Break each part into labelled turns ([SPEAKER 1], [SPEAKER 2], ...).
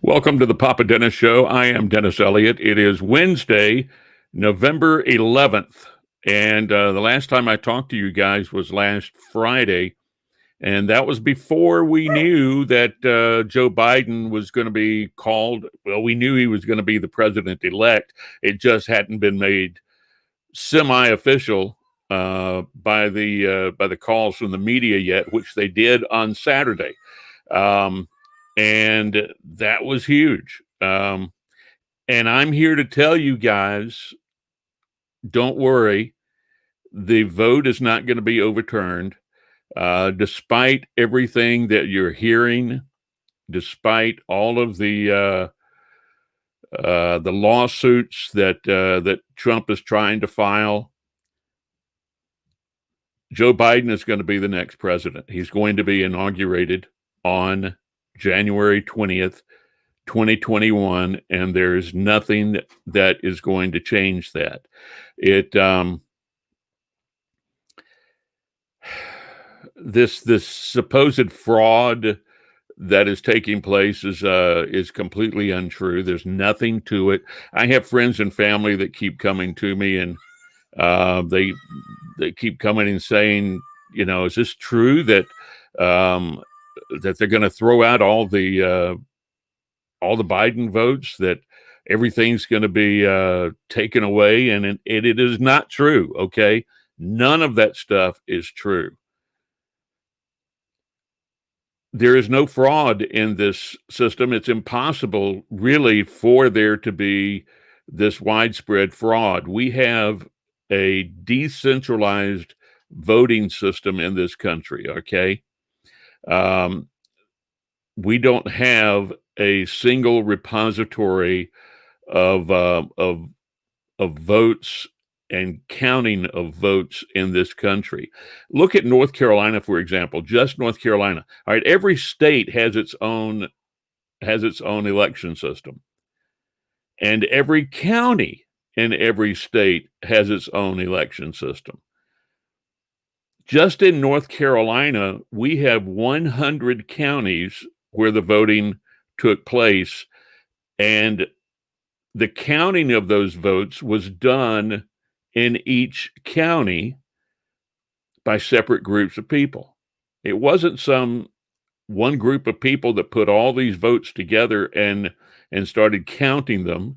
[SPEAKER 1] Welcome to the Papa Dennis Show. I am Dennis Elliott. It is Wednesday, November 11th. And the last time I talked to you guys was last Friday. And that was before we knew that Joe Biden was going to be called. Well, we knew he was going to be the president elect. It just hadn't been made semi-official by the calls from the media yet, which they did on Saturday. And that was huge. And I'm here to tell you guys, don't worry, the vote is not going to be overturned. Despite everything that you're hearing, despite all of the lawsuits that Trump is trying to file, Joe Biden is going to be the next president. He's going to be inaugurated on January 20th, 2021, and there is nothing that is going to change that. This supposed fraud that is taking place is completely untrue. There's nothing to it. I have friends and family that keep coming to me, and they keep coming and saying, is this true that that they're going to throw out all the Biden votes, that everything's going to be taken away, and it is not true. Okay, none of that stuff is true. There is no fraud in this system. It's impossible, really, for there to be this widespread fraud. We have a decentralized voting system in this country, okay? We don't have a single repository of votes and counting of votes in this country. Look at North Carolina, for example, just North Carolina. All right, every state has its own election system. And every county in every state has its own election system. Just in North Carolina, we have 100 counties where the voting took place, and the counting of those votes was done in each county by separate groups of people. It wasn't some one group of people that put all these votes together and started counting them.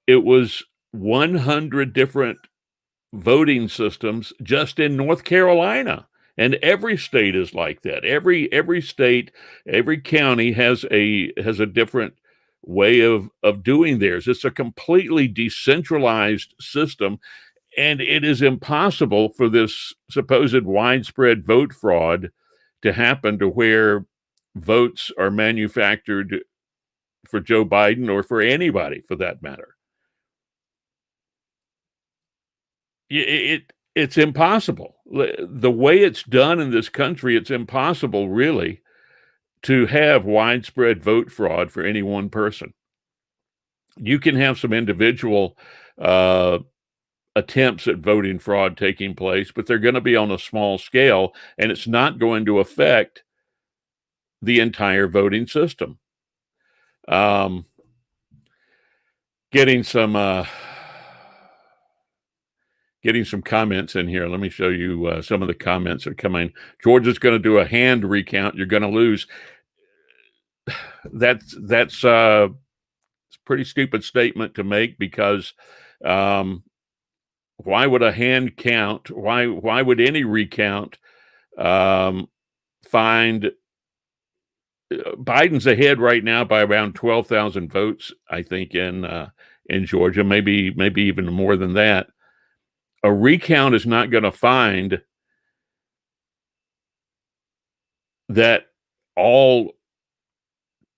[SPEAKER 1] It was 100 different voting systems just in North Carolina. And every state is like that. Every state, every county has a different way of doing theirs. It's a completely decentralized system, and it is impossible for this supposed widespread vote fraud to happen, to where votes are manufactured for Joe Biden or for anybody for that matter. It's impossible. The way it's done in this country, it's impossible, really, to have widespread vote fraud for any one person. You can have some individual attempts at voting fraud taking place, but they're going to be on a small scale, and it's not going to affect the entire voting system. Getting some comments in here. Let me show you some of the comments that are coming. Georgia's going to do a hand recount. You're going to lose. That's a pretty stupid statement to make, because why would a hand count? Why would any recount find Biden's ahead right now by around 12,000 votes, I think, in Georgia, maybe even more than that. A recount is not going to find that all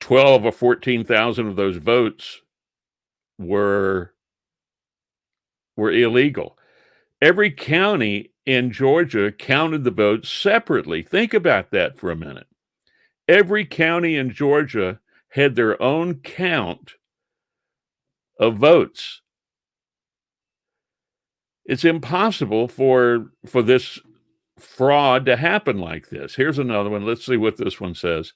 [SPEAKER 1] 12 or 14,000 of those votes were illegal. Every county in Georgia counted the votes separately. Think about that for a minute. Every county in Georgia had their own count of votes. It's impossible for this fraud to happen like this. Here's another one. Let's see what this one says.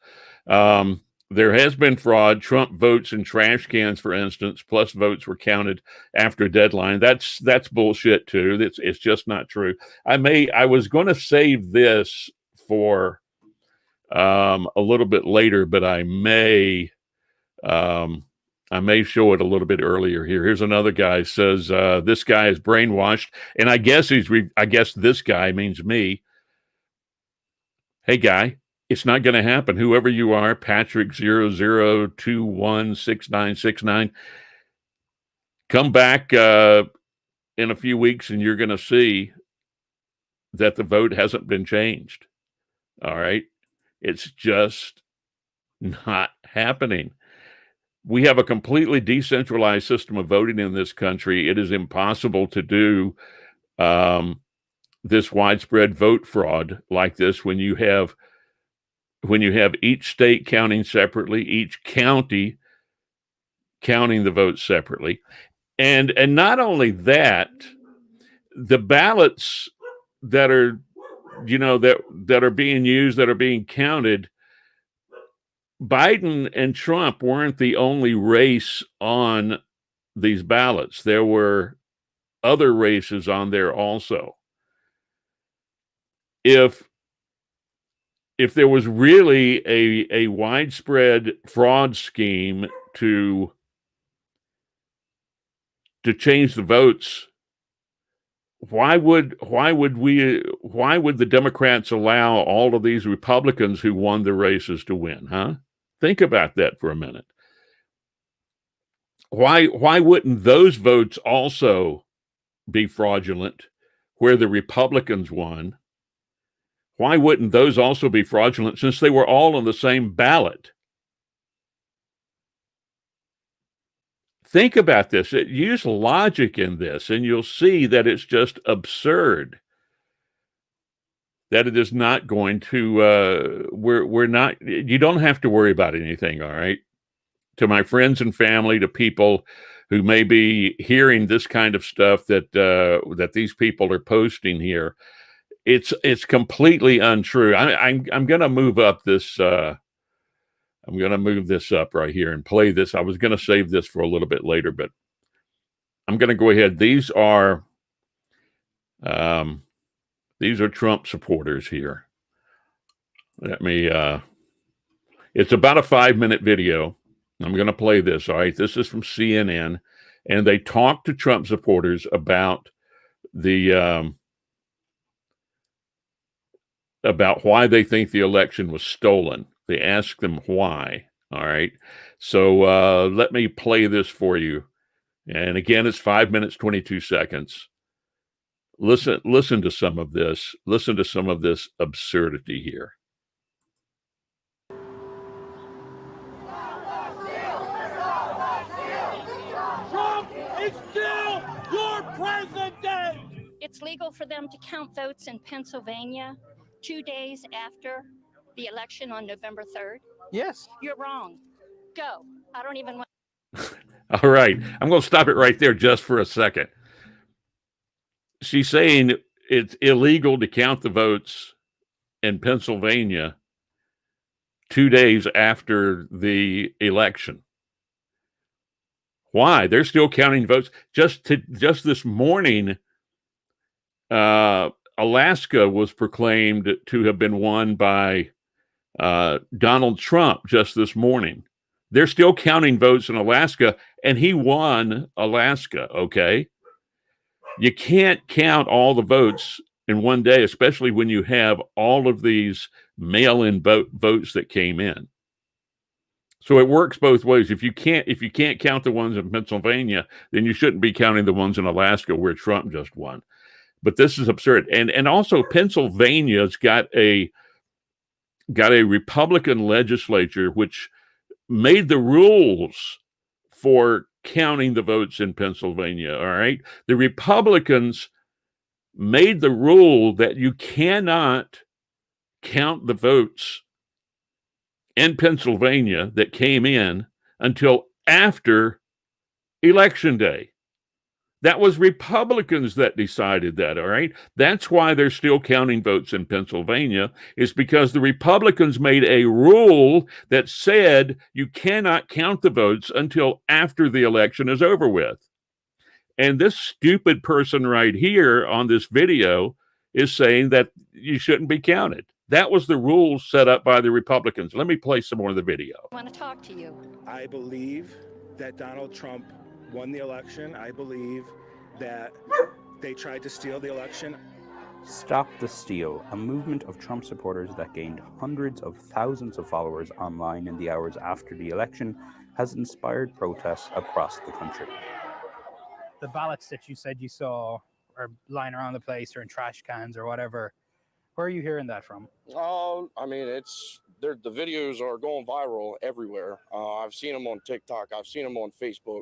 [SPEAKER 1] There has been fraud. Trump votes in trash cans, for instance, plus votes were counted after deadline. That's bullshit too. It's just not true. I was going to save this for a little bit later, but I may show it a little bit earlier here. Here's another guy says this guy is brainwashed, and I guess I guess this guy means me. Hey guy, it's not going to happen. Whoever you are, Patrick 00216969, come back in a few weeks and you're going to see that the vote hasn't been changed. All right. It's just not happening. We have a completely decentralized system of voting in this country. It is impossible to do this widespread vote fraud like this when you have each state counting separately, each county counting the votes separately. And not only that, the ballots that are, that are being used, that are being counted, Biden and Trump weren't the only race on these ballots. There were other races on there also. If there was really a widespread fraud scheme to change the votes, why would the Democrats allow all of these Republicans who won the races to win, huh? Think about that for a minute. Why wouldn't those votes also be fraudulent where the Republicans won? Why wouldn't those also be fraudulent since they were all on the same ballot? Think about this. Use logic in this, and you'll see that it's just absurd. That it is not going to, we're not, you don't have to worry about anything, all right? To my friends and family, to people who may be hearing this kind of stuff that these people are posting here, it's completely untrue. I'm going to move up this, I'm going to move this up right here and play this. I was going to save this for a little bit later, but I'm going to go ahead. These are Trump supporters here. Let me, it's about a 5-minute video. I'm going to play this. All right. This is from CNN, and they talk to Trump supporters about about why they think the election was stolen. They ask them why. All right. So let me play this for you. And again, it's 5 minutes, 22 seconds. Listen to some of this. Listen to some of this absurdity here.
[SPEAKER 2] Trump is still your president.
[SPEAKER 3] It's legal for them to count votes in Pennsylvania 2 days after the election on November 3rd.
[SPEAKER 2] Yes.
[SPEAKER 3] You're wrong. Go. I don't even want.
[SPEAKER 1] All right. I'm going to stop it right there just for a second. She's saying it's illegal to count the votes in Pennsylvania 2 days after the election. Why? They're still counting votes. Just this morning, Alaska was proclaimed to have been won by Donald Trump just this morning. They're still counting votes in Alaska, and he won Alaska, okay? You can't count all the votes in one day, especially when you have all of these mail-in votes that came in. So it works both ways. If you can't count the ones in Pennsylvania, then you shouldn't be counting the ones in Alaska where Trump just won. But this is absurd. And also Pennsylvania's got a Republican legislature which made the rules for counting the votes in Pennsylvania, all right? The Republicans made the rule that you cannot count the votes in Pennsylvania that came in until after Election Day. That was Republicans that decided that, all right? That's why they're still counting votes in Pennsylvania, is because the Republicans made a rule that said you cannot count the votes until after the election is over with. And this stupid person right here on this video is saying that you shouldn't be counted. That was the rules set up by the Republicans. Let me play some more of the video.
[SPEAKER 3] I want to talk to you.
[SPEAKER 4] I believe that Donald Trump won the election. I believe that they tried to steal the election.
[SPEAKER 5] Stop the Steal, a movement of Trump supporters that gained hundreds of thousands of followers online in the hours after the election, has inspired protests across the country.
[SPEAKER 6] The ballots that you said you saw are lying around the place or in trash cans or whatever, where are you hearing that from?
[SPEAKER 7] I mean, the videos are going viral everywhere. I've seen them on TikTok. I've seen them on Facebook.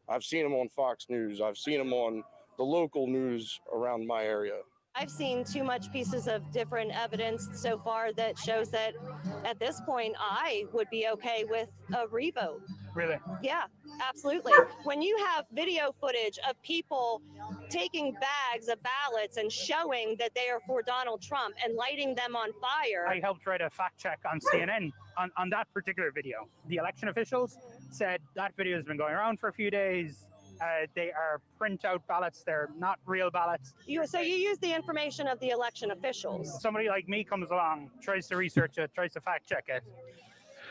[SPEAKER 7] I've seen them on Fox News. I've seen them on the local news around my area.
[SPEAKER 8] I've seen too much pieces of different evidence so far that shows that at this point, I would be okay with a revote.
[SPEAKER 6] Really?
[SPEAKER 8] Yeah, absolutely. When you have video footage of people taking bags of ballots and showing that they are for Donald Trump and lighting them on fire.
[SPEAKER 6] I helped write a fact check on CNN on that particular video. The election officials said that video has been going around for a few days. They are printout ballots. They're not real ballots.
[SPEAKER 8] So you use the information of the election officials.
[SPEAKER 6] Somebody like me comes along, tries to research it, tries to fact check it,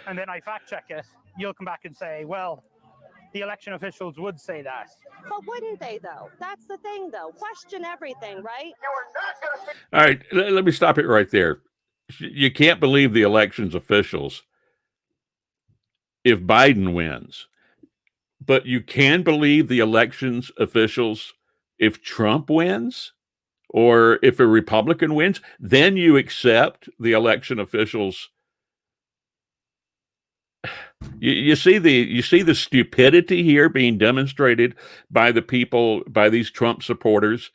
[SPEAKER 6] and then I fact check it. You'll come back and say, well, the election officials would say that.
[SPEAKER 8] But wouldn't they, though? That's the thing, though. Question everything, right?
[SPEAKER 1] All right, let me stop it right there. You can't believe the elections officials if Biden wins. But you can believe the elections officials if Trump wins or if a Republican wins. Then you accept the election officials. You see the stupidity here being demonstrated by the people, by these Trump supporters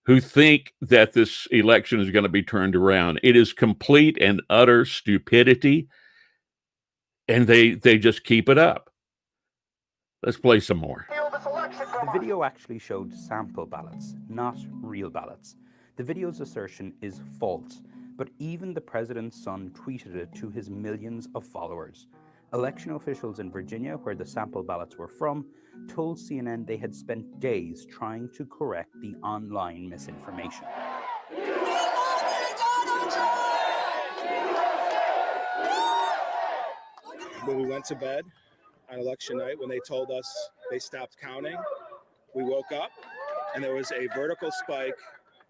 [SPEAKER 1] who think that this election is going to be turned around. It is complete and utter stupidity, and they just keep it up. Let's play some more.
[SPEAKER 5] The video actually showed sample ballots, not real ballots. The video's assertion is false, but even the president's son tweeted it to his millions of followers. Election officials in Virginia, where the sample ballots were from, told CNN they had spent days trying to correct the online misinformation.
[SPEAKER 4] When we went to bed on election night, when they told us they stopped counting, we woke up and there was a vertical spike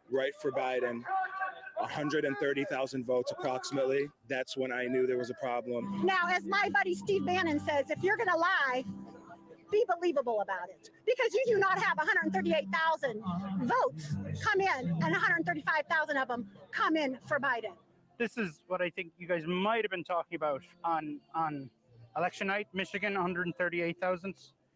[SPEAKER 4] right for Biden, 130,000 votes approximately. That's when I knew there was a problem.
[SPEAKER 9] Now, as my buddy Steve Bannon says, if you're going to lie, be believable about it, because you do not have 138,000 votes come in and 135,000 of them come in for Biden.
[SPEAKER 6] This is what I think you guys might have been talking about on election night, Michigan, 138,000.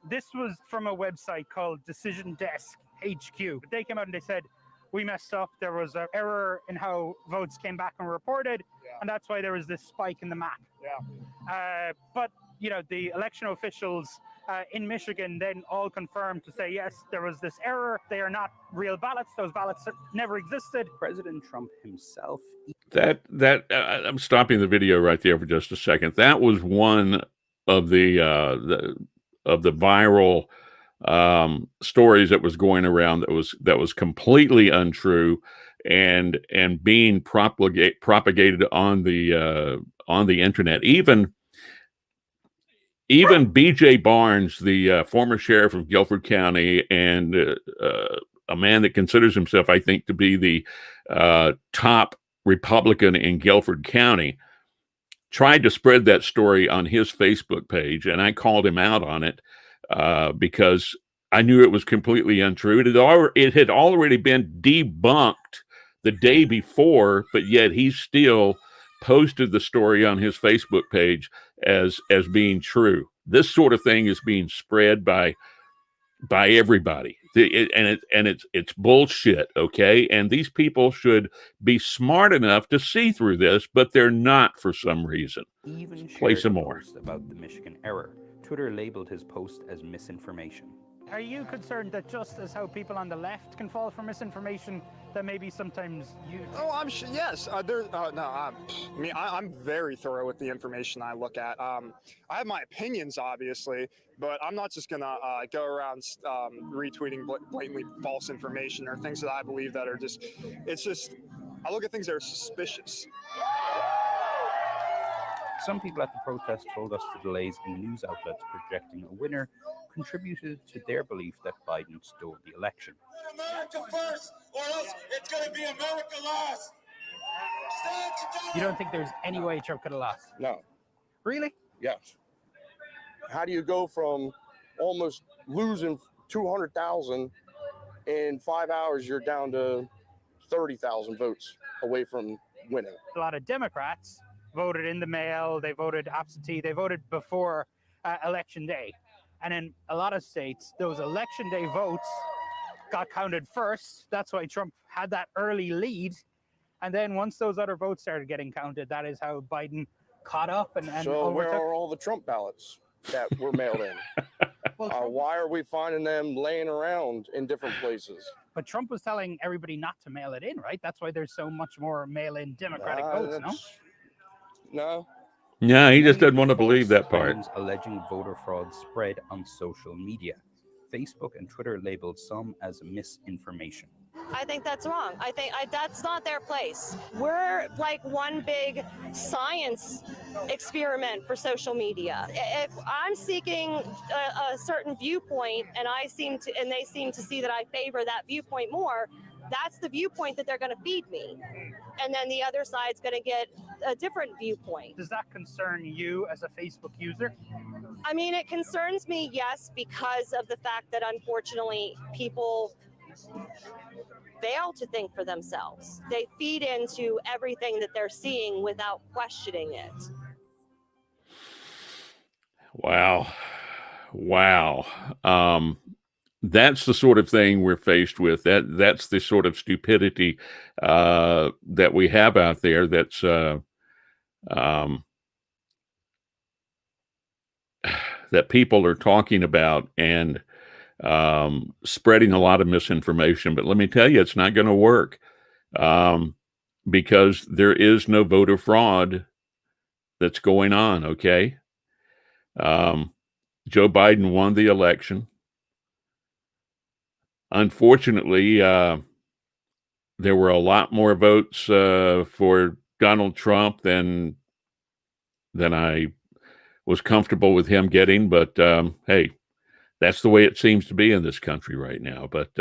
[SPEAKER 6] This was from a website called Decision Desk HQ. They came out and they said, we messed up. There was an error in how votes came back and reported, and that's why there was this spike in the map. But, you know, the election officials in Michigan then all confirmed to say, yes, there was this error. They are not real ballots. Those ballots never existed.
[SPEAKER 5] President Trump himself...
[SPEAKER 1] I'm stopping the video right there for just a second. That was one of the viral stories that was going around that was completely untrue and being propagated on the internet. Even B.J. Barnes, the former sheriff of Guilford County and a man that considers himself, I think, to be the top Republican in Guilford County, tried to spread that story on his Facebook page, and I called him out on it because I knew it was completely untrue. It had already been debunked the day before, but yet he still posted the story on his Facebook page as being true. This sort of thing is being spread by everybody, it's bullshit. Okay, and these people should be smart enough to see through this, but they're not for some reason.
[SPEAKER 5] Even
[SPEAKER 1] play some more
[SPEAKER 5] about the Michigan error. Twitter labeled his post as misinformation.
[SPEAKER 6] Are you concerned that just as how people on the left can fall for misinformation, that maybe sometimes you...
[SPEAKER 10] Oh, I'm sure. Yes. I'm very thorough with the information I look at. I have my opinions, obviously, but I'm not just gonna go around retweeting blatantly false information or things that I believe that are just. It's just I look at things that are suspicious.
[SPEAKER 5] Some people at the protest told us the delays in news outlets projecting a winner contributed to their belief that Biden stole the election.
[SPEAKER 2] America first, or else it's going to be America last.
[SPEAKER 6] You don't think there's any way Trump could have lost?
[SPEAKER 7] No.
[SPEAKER 6] Really?
[SPEAKER 7] Yes. How do you go from almost losing 200,000 in 5 hours? You're down to 30,000 votes away from winning.
[SPEAKER 6] A lot of Democrats voted in the mail, they voted absentee, they voted before election day. And in a lot of states, those election day votes got counted first. That's why Trump had that early lead. And then once those other votes started getting counted, that is how Biden caught up and
[SPEAKER 7] so where are all the Trump ballots that were mailed in? Why are we finding them laying around in different places?
[SPEAKER 6] But Trump was telling everybody not to mail it in, right? That's why there's so much more mail-in Democratic votes, no?
[SPEAKER 7] No.
[SPEAKER 1] Yeah, he just doesn't want to believe that part.
[SPEAKER 5] Alleging voter fraud spread on social media. Facebook and Twitter labeled some as misinformation.
[SPEAKER 8] I think that's wrong. I think that's not their place. We're like one big science experiment for social media. If I'm seeking a certain viewpoint and they seem to see that I favor that viewpoint more, that's the viewpoint that they're going to feed me. And then the other side's going to get a different viewpoint.
[SPEAKER 6] Does that concern you as a Facebook user?
[SPEAKER 8] I mean, it concerns me, yes, because of the fact that unfortunately people fail to think for themselves. They feed into everything that they're seeing without questioning it.
[SPEAKER 1] Wow. That's the sort of thing we're faced with. That's the sort of stupidity that we have out there. That's that people are talking about and spreading a lot of misinformation. But let me tell you, it's not going to work because there is no voter fraud that's going on. Okay, Joe Biden won the election. Unfortunately, there were a lot more votes for Donald Trump than I was comfortable with him getting. But hey, that's the way it seems to be in this country right now. But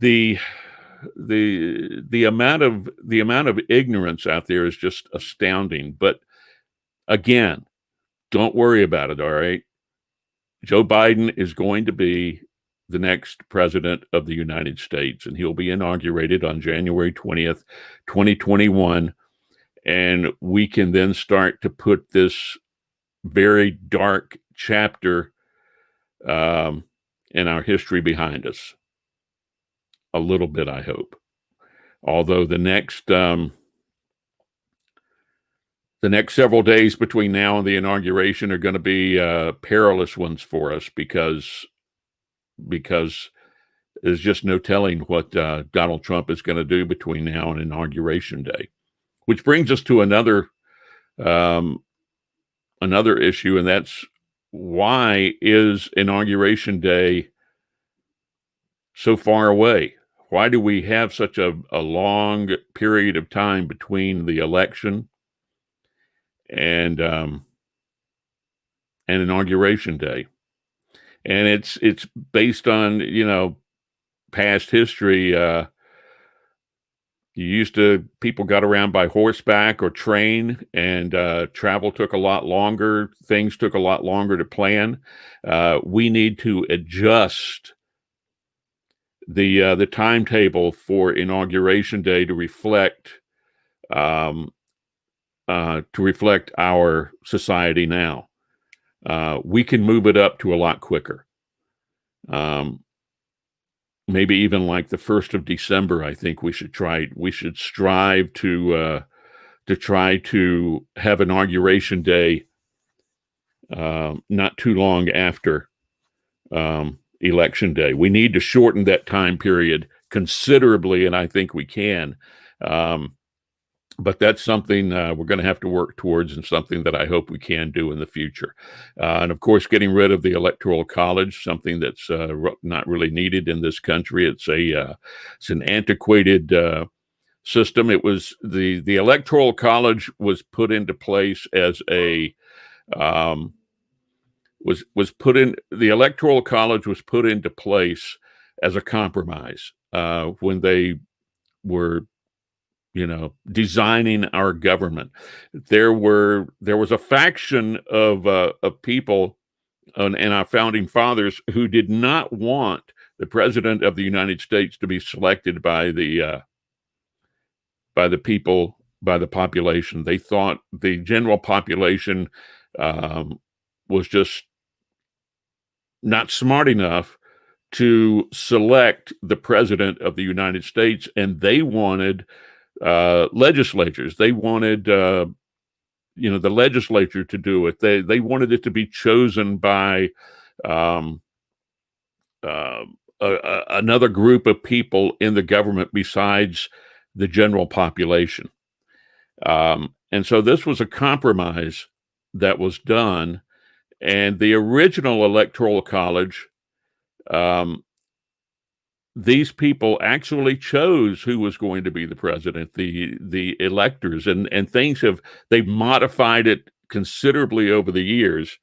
[SPEAKER 1] the amount of ignorance out there is just astounding. But again, don't worry about it. All right. Joe Biden is going to be the next president of the United States, and he'll be inaugurated on January 20th, 2021. And we can then start to put this very dark chapter in our history behind us. A little bit, I hope. Although the next several days between now and the inauguration are going to be perilous ones for us because there's just no telling what Donald Trump is going to do between now and Inauguration Day. Which brings us to another issue, and that's why is Inauguration Day so far away? Why do we have such a long period of time between the election and Inauguration Day? And it's based on past history. People got around by horseback or train, and travel took a lot longer. Things took a lot longer to plan. We need to adjust the timetable for Inauguration Day to reflect our society now. We can move it up to a lot quicker. Maybe even like the 1st of December, I think we should strive to try to have Inauguration Day not too long after election day. We need to shorten that time period considerably, and I think we can. But that's something we're going to have to work towards, and something that I hope we can do in the future. And of course, getting rid of the Electoral College, something that's not really needed in this country. It's an antiquated system. It was the Electoral College was put into place as a was put in the Electoral College was put into place as a compromise when they were designing our government. There was a faction of people and our founding fathers who did not want the president of the United States to be selected by the people, by the population. They thought the general population was just not smart enough to select the president of the United States, and they wanted legislatures. They wanted the legislature to do it. They wanted it to be chosen by another group of people in the government besides the general population. And so this was a compromise that was done. And the original Electoral College, these people actually chose who was going to be the president, the electors, and they've modified it considerably over the years.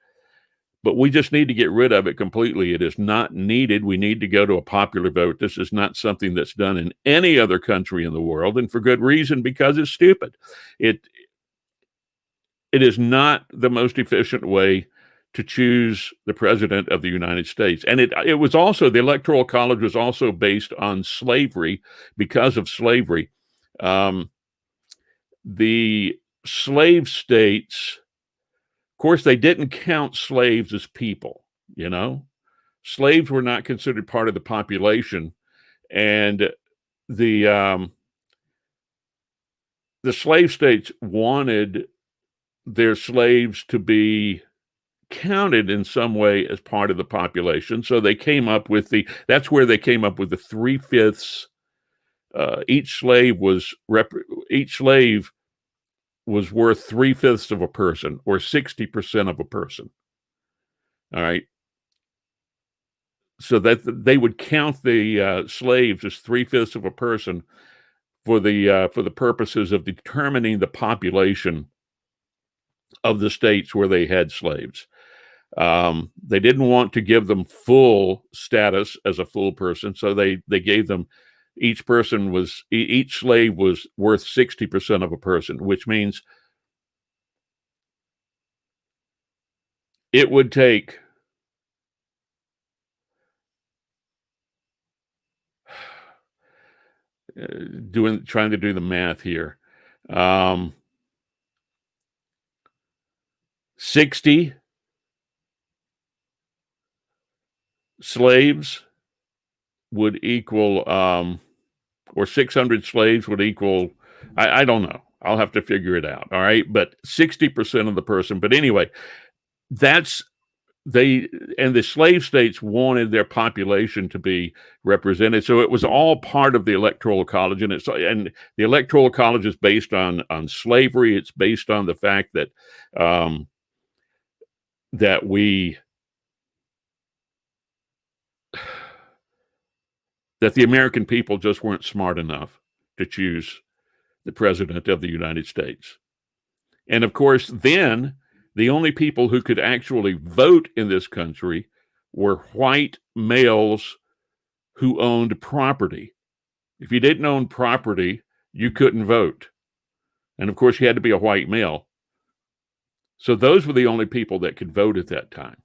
[SPEAKER 1] But we just need to get rid of it completely. It is not needed. We need to go to a popular vote. This is not something that's done in any other country in the world, and for good reason, because it's stupid. It is not the most efficient way to choose the president of the United States. And it was also, the Electoral College was also based on slavery. Because of slavery, the slave states, of course, they didn't count slaves as people, Slaves were not considered part of the population. And the slave states wanted their slaves to be counted in some way as part of the population. So they came up with that's where they came up with the 3/5. Each slave was worth 3/5 of a person, or 60% of a person. All right. So that they would count the slaves as 3/5 of a person for the purposes of determining the population of the states where they had slaves. They didn't want to give them full status as a full person, so they gave them, each slave was worth 60% of a person, which means it would take trying to do the math here. 60 slaves would equal, or 600 slaves would equal, I don't know. I'll have to figure it out. All right. But 60% of the person. But anyway, the slave states wanted their population to be represented. So it was all part of the Electoral College. And the Electoral College is based on slavery. It's based on the fact that, that the American people just weren't smart enough to choose the president of the United States. And of course, then the only people who could actually vote in this country were white males who owned property. If you didn't own property, you couldn't vote. And of course, you had to be a white male. So those were the only people that could vote at that time.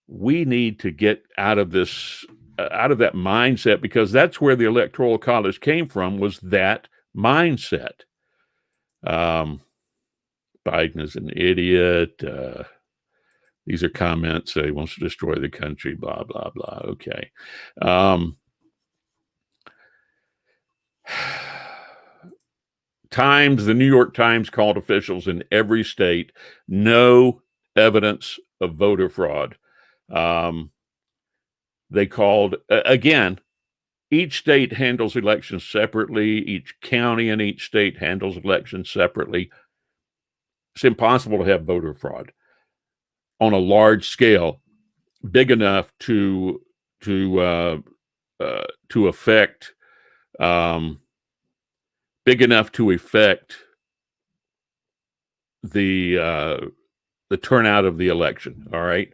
[SPEAKER 1] We need to get out of that mindset, because that's where the Electoral College came from, was that mindset. Biden is an idiot. These are comments. He wants to destroy the country, blah, blah, blah. Okay. The New York Times called officials in every state, no evidence of voter fraud. They called, again, each state handles elections separately. Each county in each state handles elections separately. It's impossible to have voter fraud on a large scale, big enough to affect, big enough to affect the turnout of the election. All right.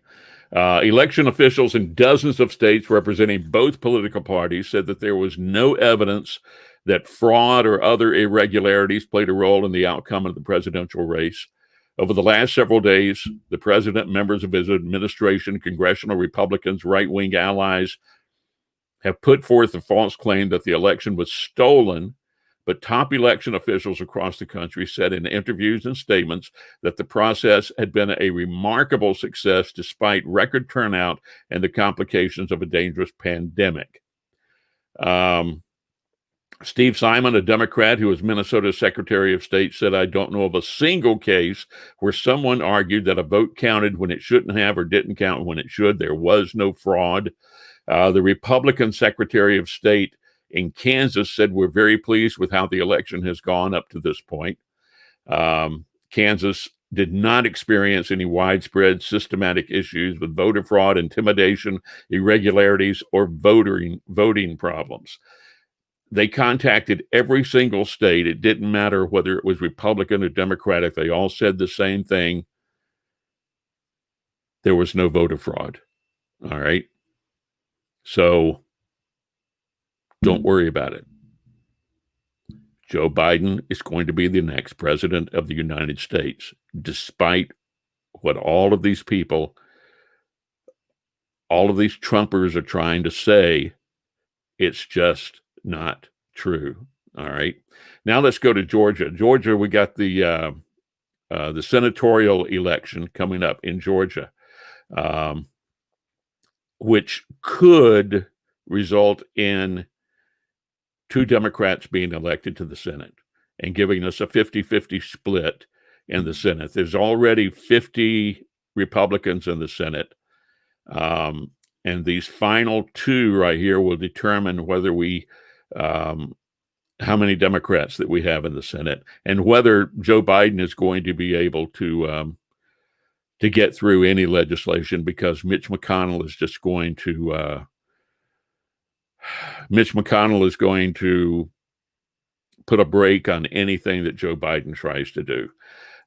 [SPEAKER 1] Election officials in dozens of states representing both political parties said that there was no evidence that fraud or other irregularities played a role in the outcome of the presidential race. Over the last several days, the president, members of his administration, congressional Republicans, right-wing allies have put forth a false claim that the election was stolen, but top election officials across the country said in interviews and statements that the process had been a remarkable success despite record turnout and the complications of a dangerous pandemic. Steve Simon, a Democrat who was Minnesota's Secretary of State, said, "I don't know of a single case where someone argued that a vote counted when it shouldn't have or didn't count when it should. There was no fraud." The Republican Secretary of State in Kansas said, "We're very pleased with how the election has gone up to this point." Kansas did not experience any widespread systematic issues with voter fraud, intimidation, irregularities, or voting problems. They contacted every single state. It didn't matter whether it was Republican or Democratic. They all said the same thing. There was no voter fraud. All right. So don't worry about it. Joe Biden is going to be the next president of the United States, despite what all of these people, all of these Trumpers are trying to say. It's just not true. All right. Now let's go to Georgia. Georgia, we got the senatorial election coming up in Georgia, which could result in 2 Democrats being elected to the Senate and giving us a 50-50 split in the Senate. There's already 50 Republicans in the Senate. And these final 2 right here will determine whether how many Democrats that we have in the Senate and whether Joe Biden is going to be able to get through any legislation, because Mitch McConnell is going to put a brake on anything that Joe Biden tries to do.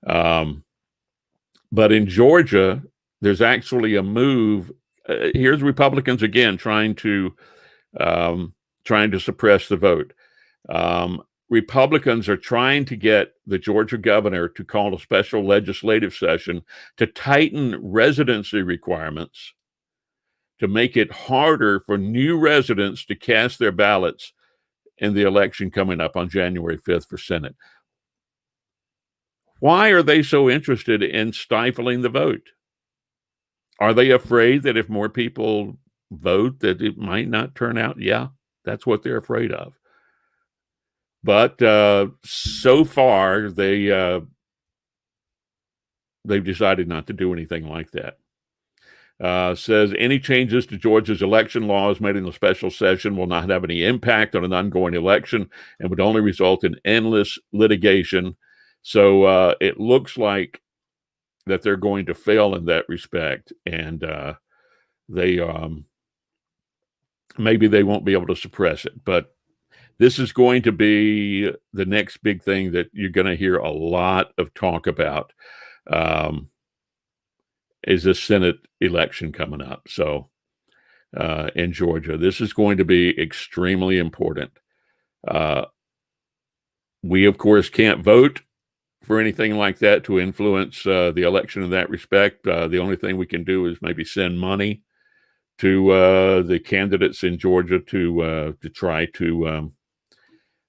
[SPEAKER 1] But in Georgia, there's actually a move. Here's Republicans again trying to suppress the vote. Republicans are trying to get the Georgia governor to call a special legislative session to tighten residency requirements, to make it harder for new residents to cast their ballots in the election coming up on January 5th for Senate. Why are they so interested in stifling the vote? Are they afraid that if more people vote that it might not turn out? Yeah, that's what they're afraid of. But so far, they've decided not to do anything like that. Says any changes to Georgia's election laws made in the special session will not have any impact on an ongoing election and would only result in endless litigation. So it looks like that they're going to fail in that respect, and maybe they won't be able to suppress it. But this is going to be the next big thing that you're going to hear a lot of talk about. Is the Senate election coming up? So in Georgia, this is going to be extremely important. We, of course, can't vote for anything like that to influence the election in that respect. The only thing we can do is maybe send money to the candidates in Georgia to try to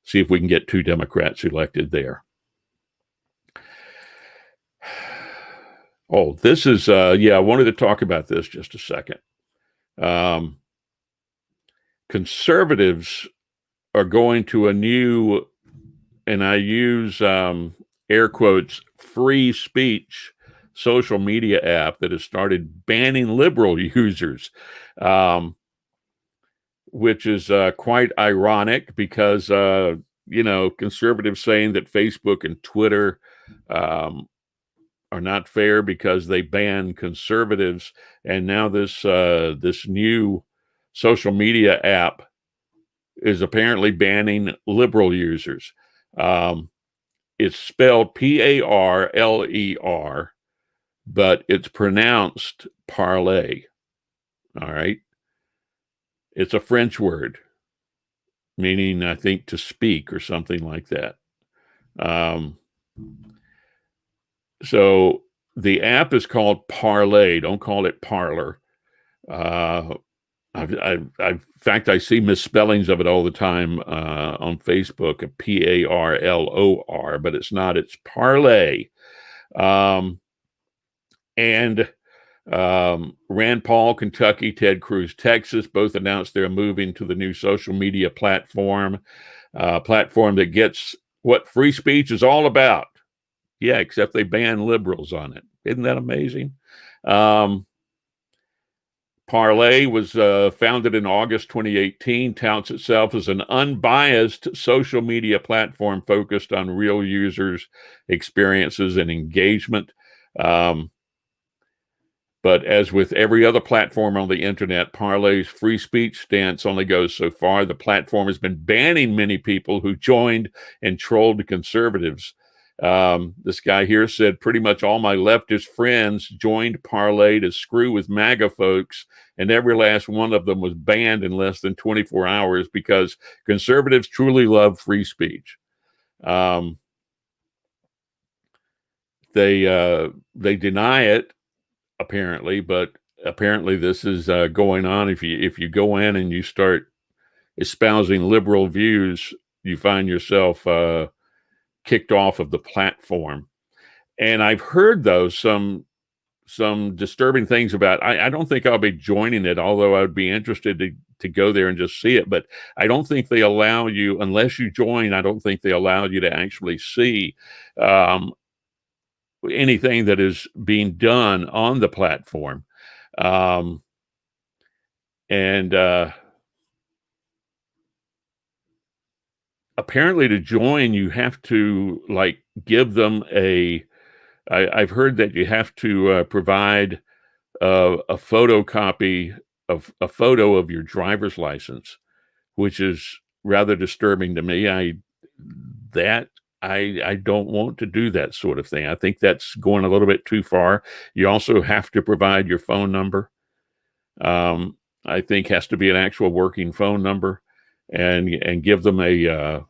[SPEAKER 1] see if we can get 2 Democrats elected there. Oh, this is, I wanted to talk about this just a second. Conservatives are going to a new, and I use air quotes, free speech social media app that has started banning liberal users, which is quite ironic because, conservatives saying that Facebook and Twitter are not fair because they ban conservatives. And now this new social media app is apparently banning liberal users. It's spelled Parler, but it's pronounced parlay. All right. It's a French word meaning, I think, to speak or something like that. So the app is called Parlay. Don't call it Parler. In fact, I see misspellings of it all the time on Facebook, Parlor, but it's not. It's Parlay. And Rand Paul, Kentucky, Ted Cruz, Texas, both announced they're moving to the new social media platform that gets what free speech is all about. Yeah, except they ban liberals on it. Isn't that amazing? Parlay was founded in August 2018, touts itself as an unbiased social media platform focused on real users' experiences and engagement. But as with every other platform on the internet, Parlay's free speech stance only goes so far. The platform has been banning many people who joined and trolled conservatives. This guy here said pretty much all my leftist friends joined Parlay to screw with MAGA folks, and every last one of them was banned in less than 24 hours because conservatives truly love free speech. They deny it, apparently, but apparently this is going on. If you go in and you start espousing liberal views, you find yourself kicked off of the platform. And I've heard, though, some disturbing things about. I don't think I'll be joining it, although I would be interested to go there and just see it. But I don't think they allow you, unless you join. I don't think they allow you to actually see anything that is being done on the platform. And apparently to join, you have to give them I've heard that you have to provide a photocopy of a photo of your driver's license, which is rather disturbing to me. I don't want to do that sort of thing. I think that's going a little bit too far. You also have to provide your phone number. I think has to be an actual working phone number, and give them a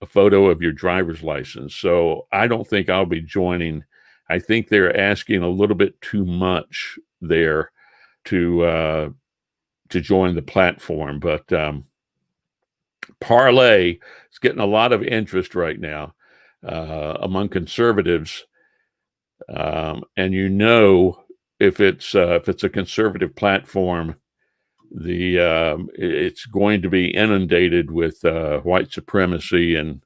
[SPEAKER 1] photo of your driver's license. So I don't think I'll be joining. I think they're asking a little bit too much there to join the platform. But Parlay is getting a lot of interest right now among conservatives, and if it's a conservative platform, it's going to be inundated with white supremacy and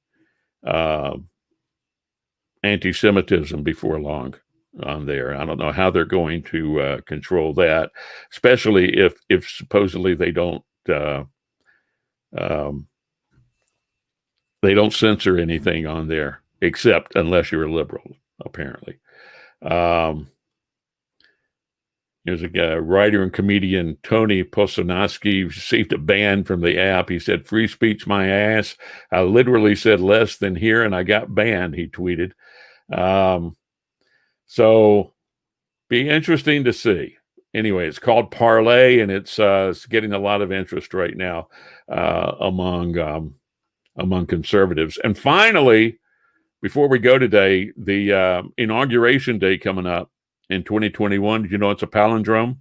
[SPEAKER 1] anti-Semitism before long on there. I don't know how they're going to control that, especially if supposedly they don't censor anything on there, except unless you're a liberal, apparently. There's a guy, writer and comedian Tony Posnanski, received a ban from the app. He said, "Free speech, my ass. I literally said less than here, and I got banned," he tweeted. So be interesting to see. Anyway, it's called Parlay, and it's getting a lot of interest right now among conservatives. And finally, before we go today, the Inauguration Day coming up in 2021. Did you know it's a palindrome?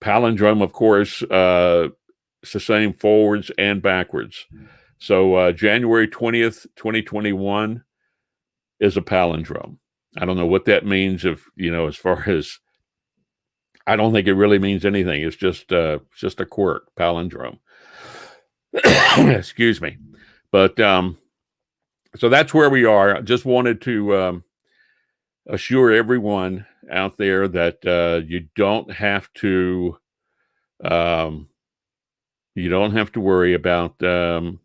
[SPEAKER 1] Palindrome, of course, it's the same forwards and backwards. So January 20th, 2021 is a palindrome. I don't know what that means as far as, I don't think it really means anything. It's just a quirk, palindrome. Excuse me. But so that's where we are. I just wanted to assure everyone out there that you don't have to worry about the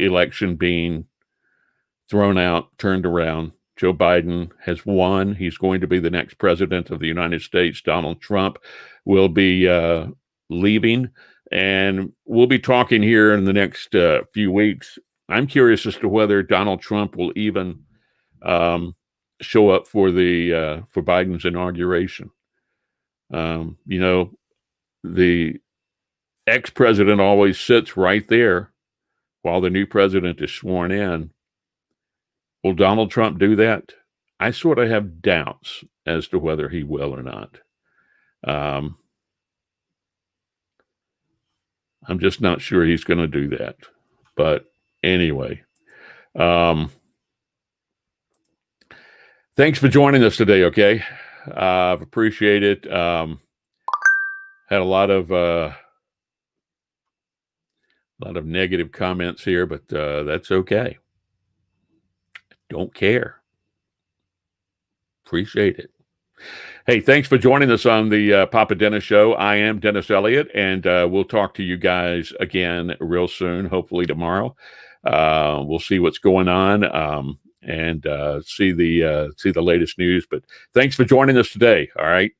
[SPEAKER 1] election being thrown out, turned around. Joe Biden has won. He's going to be the next president of the United States. Donald Trump will be leaving, and we'll be talking here in the next few weeks. I'm curious as to whether Donald Trump will even show up for Biden's inauguration. The ex-president always sits right there while the new president is sworn in. Will Donald Trump do that? I sort of have doubts as to whether he will or not. I'm just not sure he's going to do that. But anyway, thanks for joining us today, okay? I've appreciated it. Had a lot of negative comments here, but that's okay. Don't care. Appreciate it. Hey, thanks for joining us on the Papa Dennis Show. I am Dennis Elliott, and we'll talk to you guys again real soon, hopefully tomorrow. We'll see what's going on and see the latest news. But thanks for joining us today. All right.